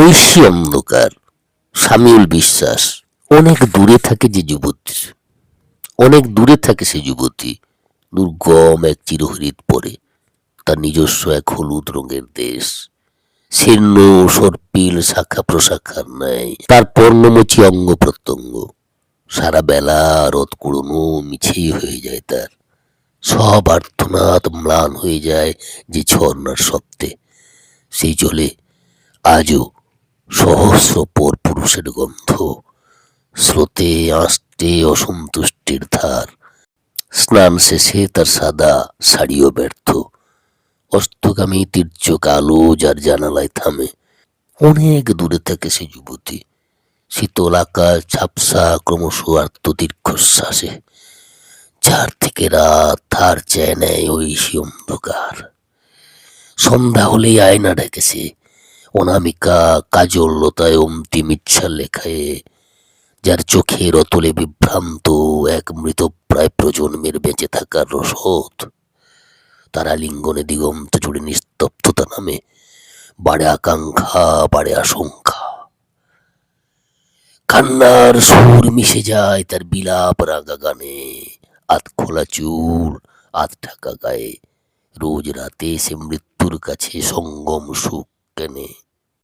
ঐশী অন্ধকার, শামিউল বিশ্বাস। অনেক দূরে থাকে যে যুবতী, অনেক দূরে থাকে সে যুবতী, দুর্গম এক চিরহরিৎ পরে, তার নিজস্ব এক হলুদ রঙের দেশ। শীর্ণ সর্পিল শাখা প্রশাখার ন্যায় তার পর্ণমোচী অঙ্গ প্রত্যঙ্গ। সারা বেলা রোদ কুড়োনো মিছেই হয়ে যায় তার। সব আর্তনাদ ম্লান হয়ে যায় যে ঝর্ণার শব্দে। সেই জলে আজও সহস্র পর পুরুষের গন্ধ, স্রোতে আষ্টে অসন্তুষ্টির ধার। স্নান শেষে তার সাদা শাড়িও ব্যর্থ। অস্তগামী তীর্যক আলো যার জানালায় থামে। অনেক দূরে থাকে সে যুবতী, শীতল আকাশ ঝাপসা ক্রমশ আর্ত দীর্ঘশ্বাসে, যার থেকে রাত ধার চেয়ে নেয় ঐশী অন্ধকার। সন্ধ্যা হলেই আয়না ডেকেছে, অনামিকা কাজল লতায় অন্তিম ইচ্ছার লেখায়, যার চোখের অতলে বিভ্রান্ত এক মৃতপ্রায় প্রজন্মের বেঁচে থাকার রসদ। তারা লিঙ্গনে দিগন্ত জুড়ে নিস্তব্ধতা নামে, বাড়ে আকাঙ্ক্ষা, বাড়ে আশঙ্কা। কান্নার সুর মিশে যায় তার বিলাপ রাগা গানে। আধ খোলা চুল, আধ ঢাকা গায়ে, রোজ রাতে সে মৃত্যুর কাছে সঙ্গম সুখ কেনে।